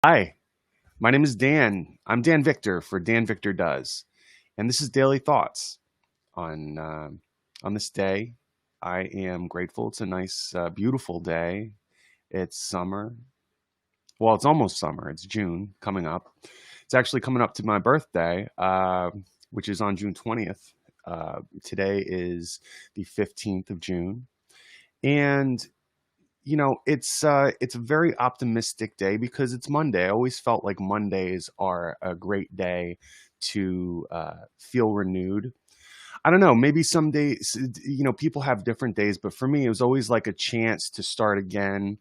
Hi, my name is Dan. I'm Dan Victor for Dan Victor Does, and this is Daily Thoughts on on this day. I am grateful. It's a nice, beautiful day. It's summer. Well, it's almost summer. It's June coming up. It's actually coming up to my birthday, which is on June 20th. Today is the 15th of June, and it's a very optimistic day because it's Monday. I always felt like Mondays are a great day to feel renewed. I don't know, maybe some days, people have different days, but for me, it was always like a chance to start again.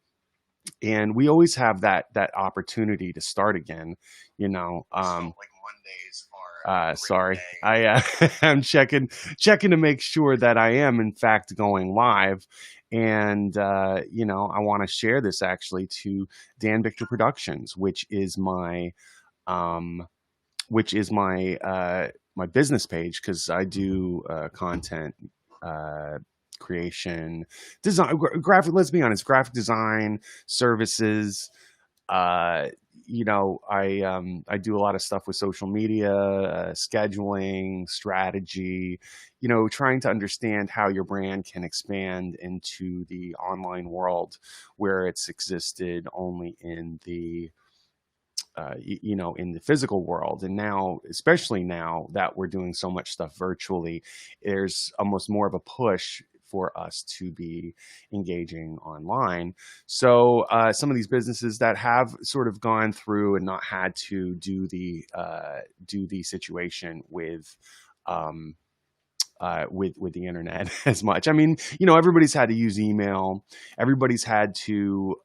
And we always have that opportunity to start again, you know. Like Mondays are. Sorry, I I'm checking to make sure that I am in fact going live, and I want to share this actually to Dan Victor Productions, um, which is my business page because I do content uh, creation, design, graphic. Let's be honest, graphic design services. Uh, I do a lot of stuff with social media, scheduling, strategy. Trying to understand how your brand can expand into the online world where it's existed only in the in the physical world. And now, especially now that we're doing so much stuff virtually, there's almost more of a push for us to be engaging online. So some of these businesses that have sort of gone through and not had to do the situation um, with the internet as much. I mean, everybody's had to use email. Everybody's had to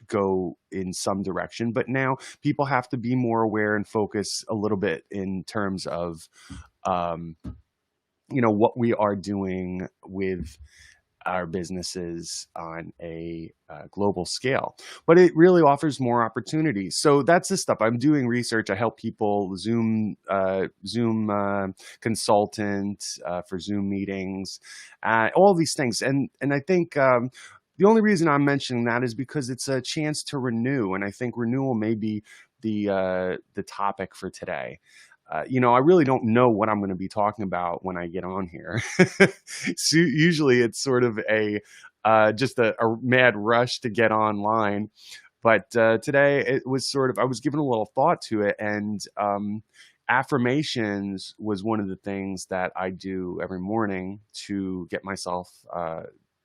go in some direction, but now people have to be more aware and focus a little bit in terms of um, what we are doing with our businesses on a global scale. But it really offers more opportunities. So that's the stuff I'm doing. Research. I help people Zoom consultant for Zoom meetings, all these things. And I think the only reason I'm mentioning that is because it's a chance to renew, and I think renewal may be the topic for today. I really don't know what I'm going to be talking about when I get on here. So usually it's sort of a just a mad rush to get online, but today it was sort of I was giving a little thought to it, and affirmations was one of the things that I do every morning to get myself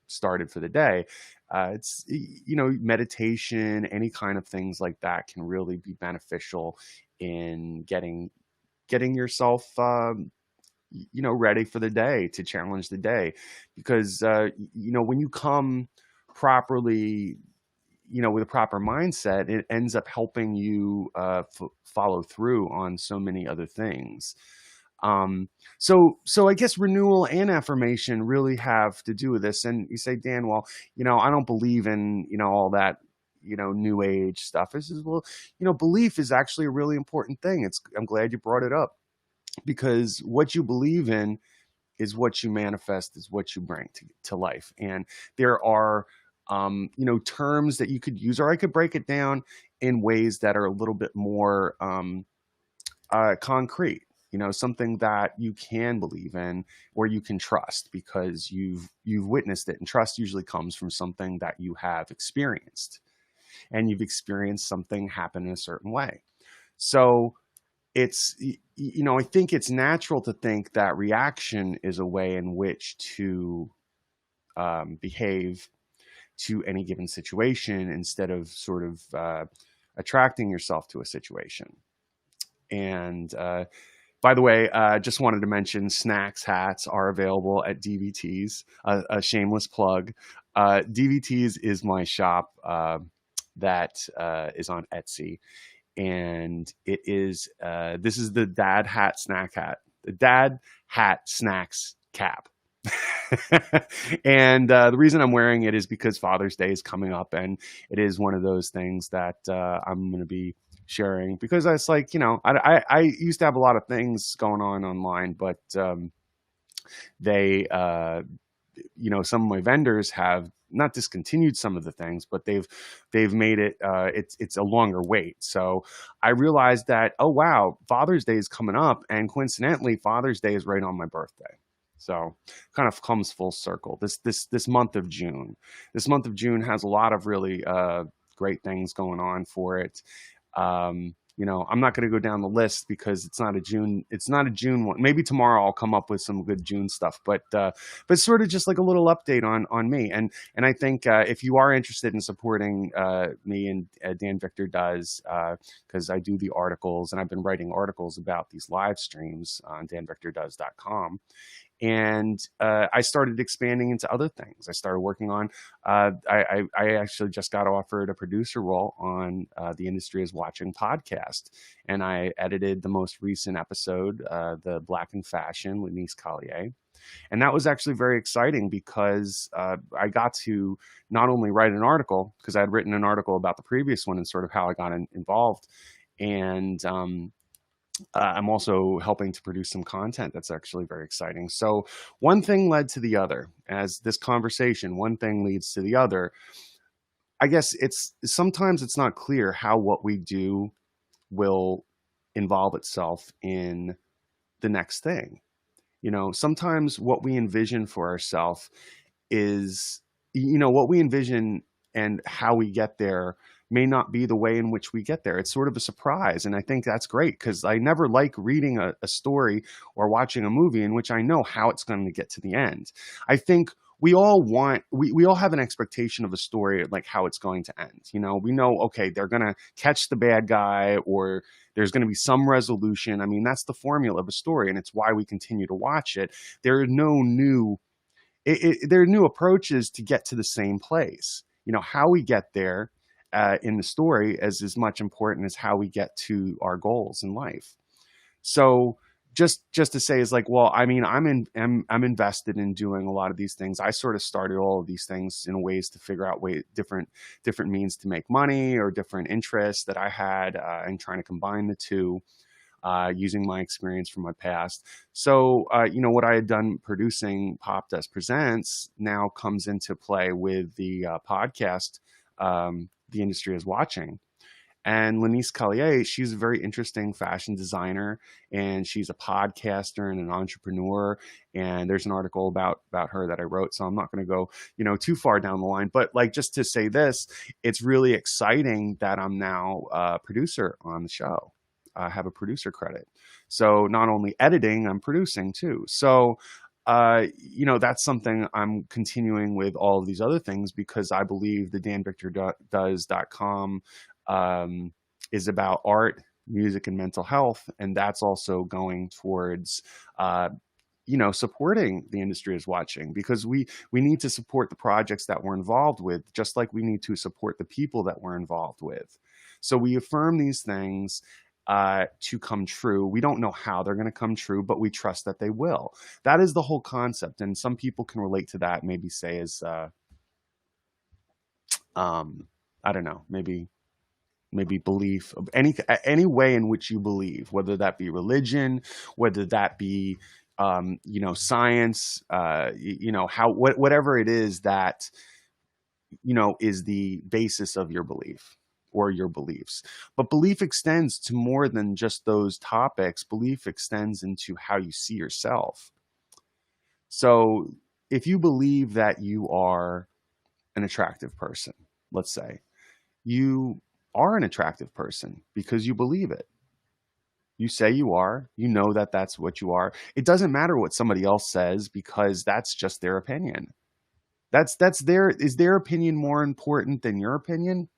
started for the day. It's meditation, any kind of things like that can really be beneficial in getting yourself ready for the day, to challenge the day, because when you come properly, with a proper mindset, it ends up helping you follow through on so many other things. So I guess renewal and affirmation really have to do with this. And you say, Dan, well, I don't believe in all that new age stuff. I says, well, belief is actually a really important thing. I'm glad you brought it up, because what you believe in is what you manifest, is what you bring to life. And there are terms that you could use, or I could break it down in ways that are a little bit more concrete. Something that you can believe in or you can trust because you've witnessed it. And trust usually comes from something that you have experienced, and you've experienced something happen in a certain way. So it's I think it's natural to think that reaction is a way in which to behave to any given situation instead of sort of attracting yourself to a situation. And by the way, just wanted to mention snacks hats are available at DVT's. A shameless plug. DVT's is my shop that is on Etsy, and it is this is the dad hat snack hat, the dad hat snacks cap. And the reason I'm wearing it is because Father's Day is coming up, and it is one of those things that I'm going to be sharing, because it's like, I used to have a lot of things going on online, but they some of my vendors have not discontinued some of the things, but they've made it it's a longer wait. So I realized that, oh wow, Father's Day is coming up, and coincidentally, Father's Day is right on my birthday. So kind of comes full circle. This month of June, this month of June has a lot of really great things going on for it. I'm not going to go down the list because it's not a June one. Maybe tomorrow I'll come up with some good June stuff, but sort of just like a little update on me. And I think if you are interested in supporting me and Dan Victor does, because I do the articles and I've been writing articles about these live streams on danvictordoes.com. And I started expanding into other things. I started working on. I actually just got offered a producer role on the Industry is Watching podcast, and I edited the most recent episode, the Black in Fashion with Nice Collier, and that was actually very exciting because I got to not only write an article, because I had written an article about the previous one and sort of how I got involved, and I'm also helping to produce some content that's actually very exciting. So one thing led to the other. As this conversation, one thing leads to the other. I guess sometimes it's not clear how what we do will involve itself in the next thing. Sometimes what we envision for ourselves is, what we envision and how we get there may not be the way in which we get there. It's sort of a surprise. And I think that's great, because I never like reading a story or watching a movie in which I know how it's going to get to the end. I think we all have an expectation of a story, like how it's going to end. We know, okay, they're going to catch the bad guy, or there's going to be some resolution. I mean, that's the formula of a story, and it's why we continue to watch it. There are there are new approaches to get to the same place. How we get there in the story is as much important as how we get to our goals in life. So just to say is like, well, I mean, I'm invested in doing a lot of these things. I sort of started all of these things in ways to figure out different means to make money, or different interests that I had, and trying to combine the two. Using my experience from my past. So, what I had done producing Pop Dust Presents now comes into play with the podcast, The Industry is Watching. And Lenice Collier, she's a very interesting fashion designer, and she's a podcaster and an entrepreneur. And there's an article about her that I wrote, so I'm not going to go, too far down the line. But like, just to say this, it's really exciting that I'm now a producer on the show. I have a producer credit. So not only editing, I'm producing too. So, that's something I'm continuing with all of these other things, because I believe the danvictordoes.com is about art, music, and mental health. And that's also going towards, supporting the Industry is Watching, because we need to support the projects that we're involved with, just like we need to support the people that we're involved with. So we affirm these things to come true. We don't know how they're going to come true, but we trust that they will. That is the whole concept. And some people can relate to that, maybe say as, I don't know, maybe belief of any way in which you believe, whether that be religion, whether that be, science, whatever it is that, is the basis of your belief or your beliefs. But belief extends to more than just those topics. Belief extends into how you see yourself. So if you believe that you are an attractive person, let's say, you are an attractive person because you believe it. You say you are, that that's what you are. It doesn't matter what somebody else says, because that's just their opinion. Is their opinion more important than your opinion?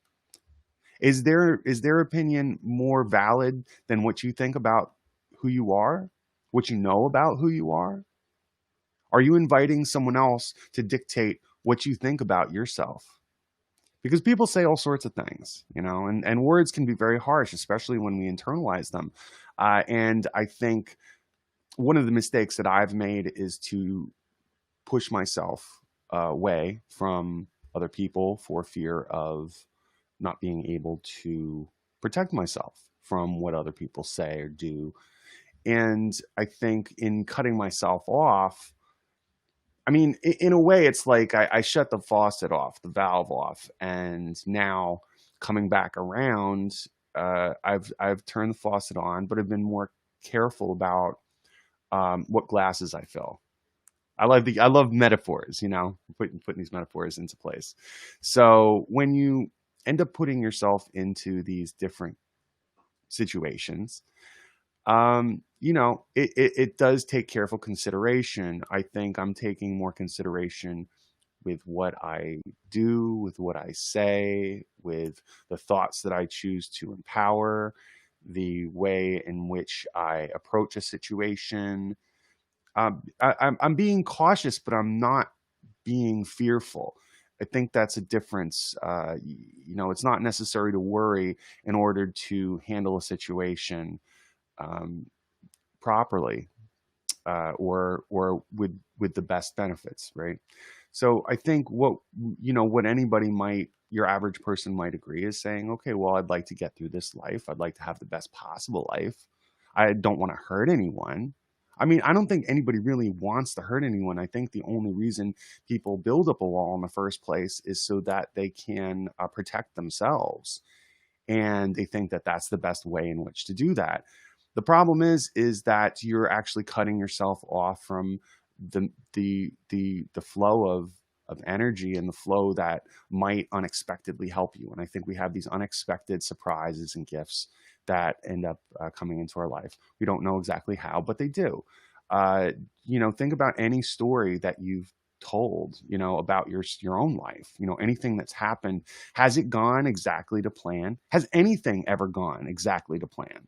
Is their opinion more valid than what you think about who you are? What you know about who you are? Are you inviting someone else to dictate what you think about yourself? Because people say all sorts of things, and words can be very harsh, especially when we internalize them. And I think one of the mistakes that I've made is to push myself away from other people for fear of not being able to protect myself from what other people say or do. And I think in cutting myself off, I mean, in a way, it's like I shut the faucet off, the valve off, and now coming back around, I've turned the faucet on, but I've been more careful about what glasses I fill. I love metaphors, putting these metaphors into place. So when you end up putting yourself into these different situations, it does take careful consideration. I think I'm taking more consideration with what I do, with what I say, with the thoughts that I choose to empower, the way in which I approach a situation. I'm being cautious, but I'm not being fearful. I think that's a difference. It's not necessary to worry in order to handle a situation um, properly, or with the best benefits, right? So I think what anybody might, your average person might agree is saying, okay, well, I'd like to get through this life. I'd like to have the best possible life. I don't want to hurt anyone. I mean, I don't think anybody really wants to hurt anyone. I think the only reason people build up a wall in the first place is so that they can protect themselves, and they think that that's the best way in which to do that. The problem is that you're actually cutting yourself off from the flow of energy and the flow that might unexpectedly help you. And I think we have these unexpected surprises and gifts that end up coming into our life. We don't know exactly how, but they do. Uh, think about any story that you've told, about your own life. Anything that's happened, has it gone exactly to plan? Has anything ever gone exactly to plan?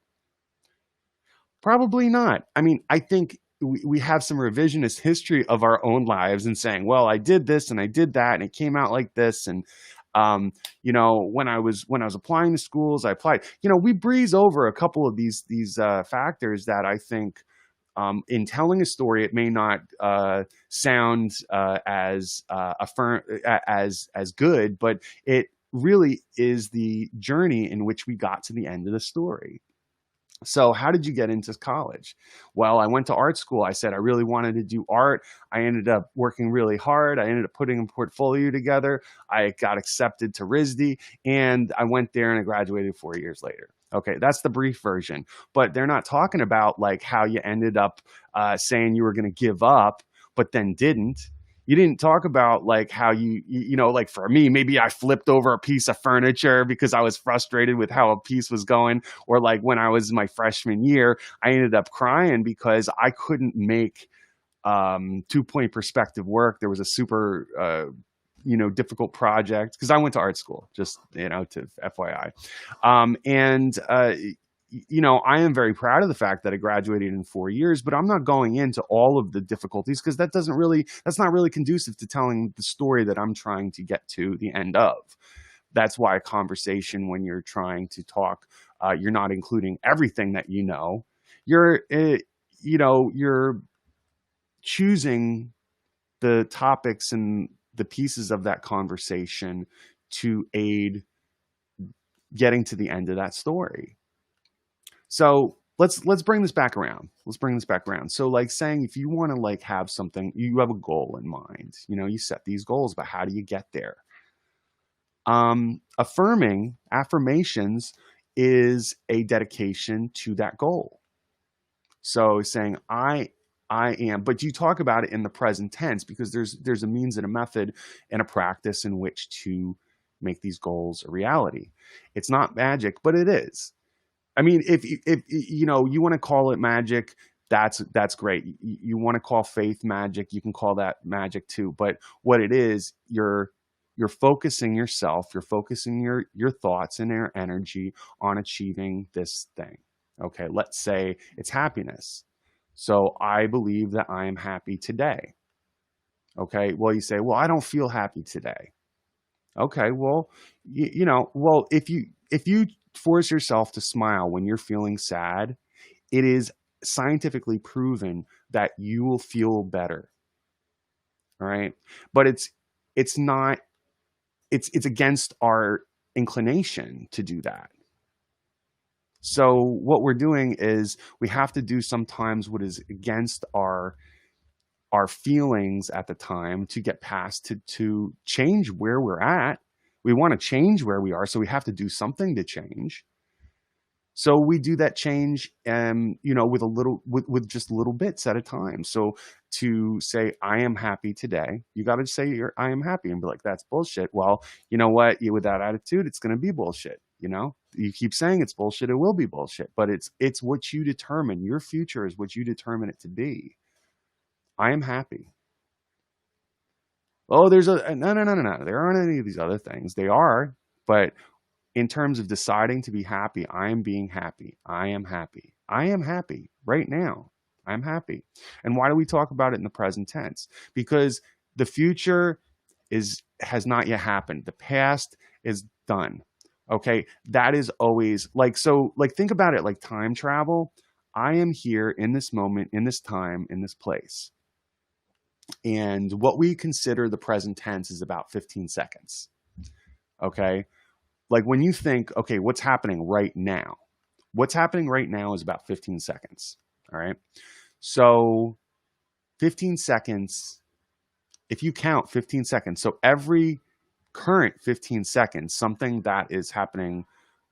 Probably not. I mean, I think we have some revisionist history of our own lives and saying, well, I did this and I did that and it came out like this. And when I was applying to schools, I applied. We breeze over a couple of these factors that I think, in telling a story, it may not sound as good, but it really is the journey in which we got to the end of the story. So how did you get into college? Well, I went to art school. I said I really wanted to do art. I ended up working really hard. I ended up putting a portfolio together. I got accepted to RISD, and I went there and I graduated 4 years later. Okay, that's the brief version. But they're not talking about like how you ended up saying you were going to give up, but then didn't. You didn't talk about like how like for me, maybe I flipped over a piece of furniture because I was frustrated with how a piece was going. Or like when I was in my freshman year, I ended up crying because I couldn't make 2 point perspective work. There was a super, difficult project because I went to art school, just, to FYI. And I am very proud of the fact that I graduated in 4 years, but I'm not going into all of the difficulties because that's not really conducive to telling the story that I'm trying to get to the end of. That's why a conversation, when you're trying to talk, you're not including everything that you know. You're choosing the topics and the pieces of that conversation to aid getting to the end of that story. So let's bring this back around. Let's bring this back around. So like saying, if you want to like have something, you have a goal in mind, you set these goals, but how do you get there? Affirmations is a dedication to that goal. So saying I am, but you talk about it in the present tense because there's a means and a method and a practice in which to make these goals a reality. It's not magic, but it is. I mean, if you want to call it magic, that's great. You want to call faith magic, you can call that magic too. But what it is, you're focusing yourself, you're focusing your thoughts and your energy on achieving this thing. Okay, let's say it's happiness. So I believe that I am happy today. Okay, well, you say, well, I don't feel happy today. Okay, well, well, if you force yourself to smile when you're feeling sad, it is scientifically proven that you will feel better. All right, but it's not it's against our inclination to do that. So what we're doing is we have to do sometimes what is against our our feelings at the time to get past to change where we're at. We want to change where we are, so we have to do something to change. So we do that change, with with just little bits at a time. So to say, I am happy today, you got to say, I am happy, and be like, that's bullshit. Well, you know what? With that attitude, it's going to be bullshit. You keep saying it's bullshit, it will be bullshit, but it's what you determine. Your future is what you determine it to be. I am happy. Oh, there's a no, no, no, no, no. There aren't any of these other things. They are, but in terms of deciding to be happy, I am being happy. I am happy. I am happy right now. I'm happy. And why do we talk about it in the present tense? Because the future has not yet happened. The past is done. Okay? That is always like think about it like time travel. I am here in this moment, in this time, in this place. And what we consider the present tense is about 15 seconds. Okay? Like when you think, okay, what's happening right now? What's happening right now is about 15 seconds. All right. So 15 seconds, if you count 15 seconds, so every current 15 seconds, something that is happening,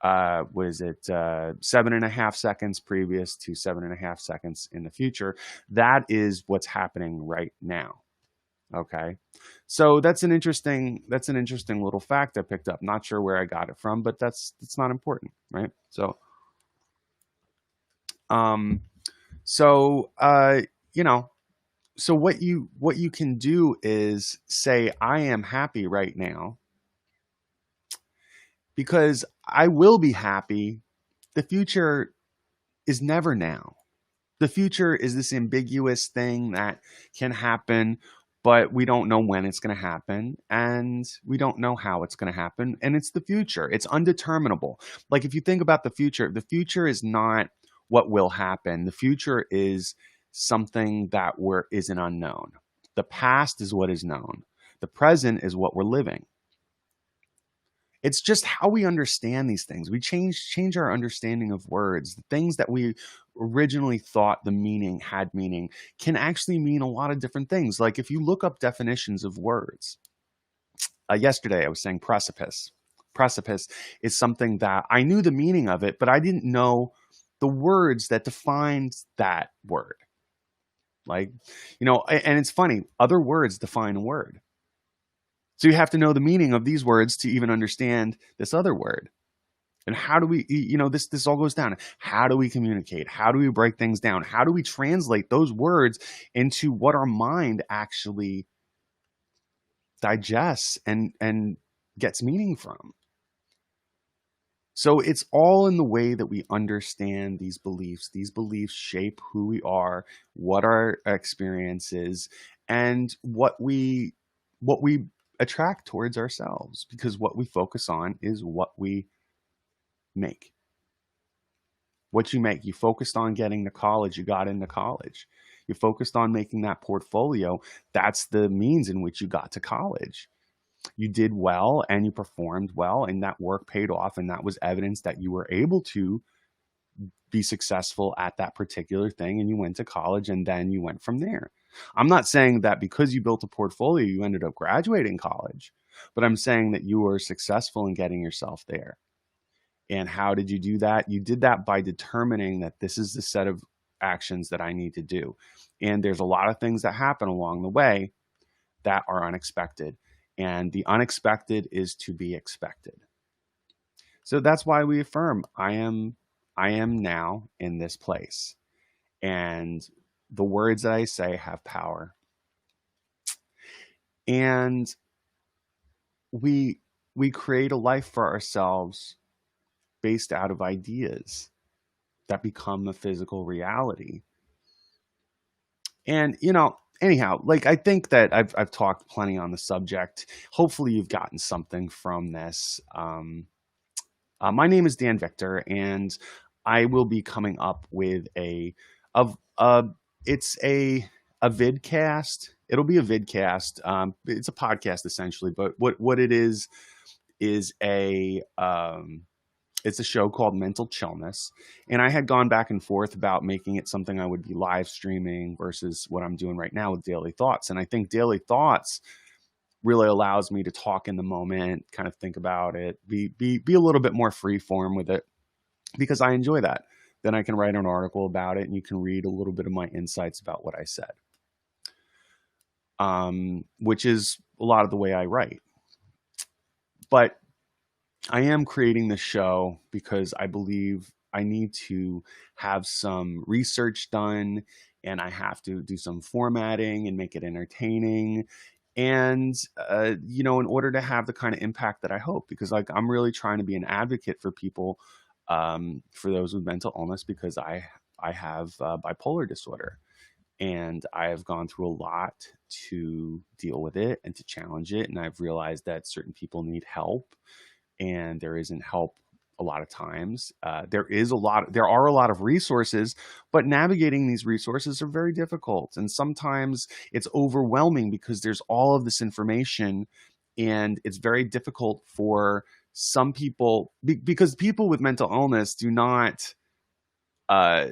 7.5 seconds previous to 7.5 seconds in the future, that is what's happening right now. Okay. So that's an interesting little fact I picked up. Not sure where I got it from, but it's not important, right? So so so what you can do is say, I am happy right now because I will be happy. The future is never now. The future is this ambiguous thing that can happen, but we don't know when it's going to happen, and we don't know how it's going to happen. And it's the future. It's undeterminable. Like if you think about the future is not what will happen. The future is something that is an unknown. The past is what is known. The present is what we're living. It's just how we understand these things. We change our understanding of words. The things that we originally thought the meaning had meaning can actually mean a lot of different things. Like if you look up definitions of words, yesterday I was saying precipice. Precipice is something that I knew the meaning of it, but I didn't know the words that defined that word. Like, and it's funny, other words define a word. So you have to know the meaning of these words to even understand this other word. And how do we, this all goes down. How do we communicate? How do we break things down? How do we translate those words into what our mind actually digests and gets meaning from? So it's all in the way that we understand these beliefs. These beliefs shape who we are, what our experience is, and what we attract towards ourselves, because what we focus on is what we make. What you make. You focused on getting to college, you got into college. You focused on making that portfolio. That's the means in which you got to college. You did well and you performed well, and that work paid off, and that was evidence that you were able to be successful at that particular thing, and you went to college, and then you went from there. I'm not saying that because you built a portfolio, you ended up graduating college, but I'm saying that you were successful in getting yourself there. And how did you do that? You did that by determining that this is the set of actions that I need to do. And there's a lot of things that happen along the way that are unexpected. And the unexpected is to be expected. So that's why we affirm, I am now in this place. And the words that I say have power. And we create a life for ourselves based out of ideas that become a physical reality. And, anyhow, like I think that I've talked plenty on the subject. Hopefully you've gotten something from this. My name is Dan Victor, and I will be coming up with it's a vidcast. It'll be a vidcast. It's a podcast essentially, but what it is a It's a show called Mental Chillness. And I had gone back and forth about making it something I would be live streaming versus what I'm doing right now with Daily Thoughts. And I think Daily Thoughts really allows me to talk in the moment, kind of think about it, be a little bit more free form with it because I enjoy that. Then I can write an article about it and you can read a little bit of my insights about what I said, which is a lot of the way I write. But I am creating this show because I believe I need to have some research done and I have to do some formatting and make it entertaining. And, in order to have the kind of impact that I hope, because like I'm really trying to be an advocate for people, for those with mental illness, because I have bipolar disorder and I have gone through a lot to deal with it and to challenge it. And I've realized that certain people need help and there isn't help a lot of times. There are a lot of resources, but navigating these resources are very difficult. And sometimes it's overwhelming because there's all of this information and it's very difficult for some people because people with mental illness do not, uh,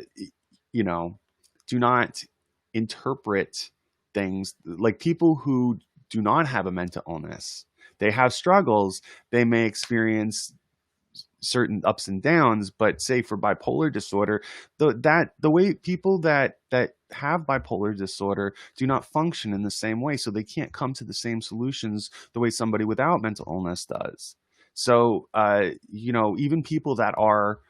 you know, do not interpret things like people who do not have a mental illness. They have struggles. They may experience certain ups and downs, but say for bipolar disorder, the way people that have bipolar disorder do not function in the same way, so they can't come to the same solutions the way somebody without mental illness does. So even people that are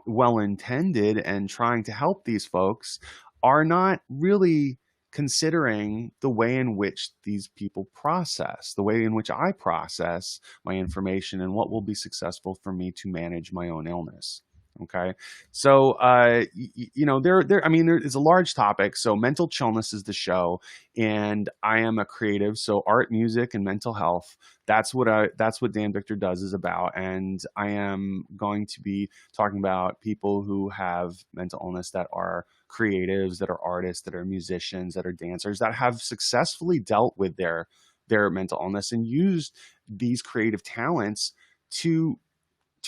well intended and trying to help these folks are not really considering the way in which these people process, the way in which I process my information and what will be successful for me to manage my own illness. Okay. So, there is a large topic. So Mental Chillness is the show and I am a creative. So art, music, and mental health. That's what Dan Victor does is about. And I am going to be talking about people who have mental illness that are creatives, that are artists, that are musicians, that are dancers, that have successfully dealt with their mental illness and used these creative talents to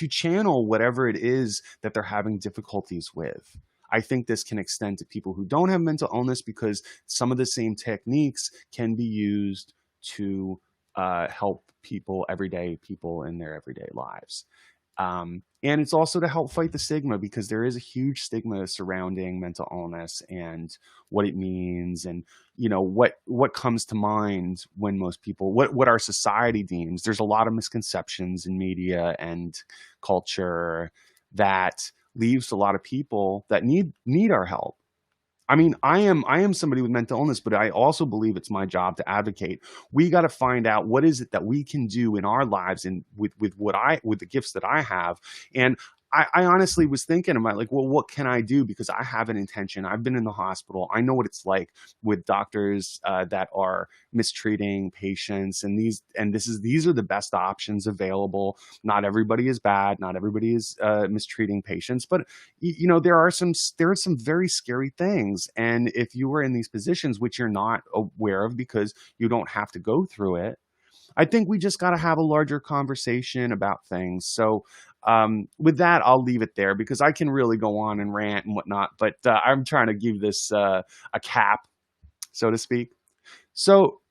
channel whatever it is that they're having difficulties with. I think this can extend to people who don't have mental illness because some of the same techniques can be used to help everyday people in their everyday lives. And it's also to help fight the stigma because there is a huge stigma surrounding mental illness and what it means and what comes to mind when most people what our society deems. There's a lot of misconceptions in media and culture that leaves a lot of people that need our help. I mean, I am somebody with mental illness, but I also believe it's my job to advocate. We got to find out what is it that we can do in our lives and with the gifts that I have. And I honestly was thinking about like, well, what can I do? Because I have an intention. I've been in the hospital. I know what it's like with doctors that are mistreating patients, and these are the best options available. Not everybody is bad. Not everybody is mistreating patients, but there are some very scary things. And if you are in these positions, which you're not aware of because you don't have to go through it, I think we just got to have a larger conversation about things. So with that, I'll leave it there because I can really go on and rant and whatnot, but I'm trying to give this a cap, so to speak. So,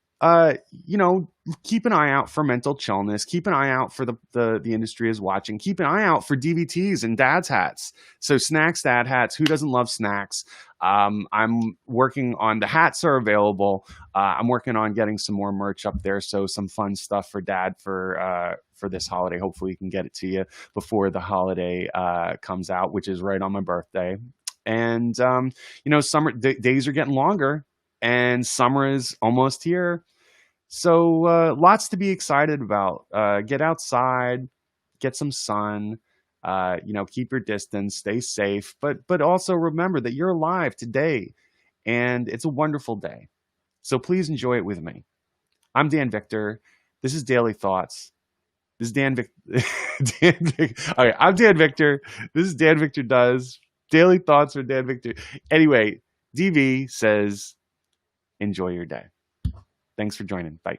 keep an eye out for Mental Chillness. Keep an eye out for the industry is watching. Keep an eye out for DVTs and dad's hats. So snacks, dad hats. Who doesn't love snacks? I'm working on the hats are available. I'm working on getting some more merch up there. So some fun stuff for dad for this holiday. Hopefully we can get it to you before the holiday comes out, which is right on my birthday. And, summer days are getting longer and summer is almost here. So lots to be excited about. Get outside, get some sun, keep your distance, stay safe, but also remember that you're alive today and it's a wonderful day. So please enjoy it with me. I'm Dan Victor. This is Daily Thoughts. This is Dan All right, I'm Dan Victor. This is Dan Victor Does Daily Thoughts for Dan Victor. Anyway, DV says enjoy your day. Thanks for joining. Bye.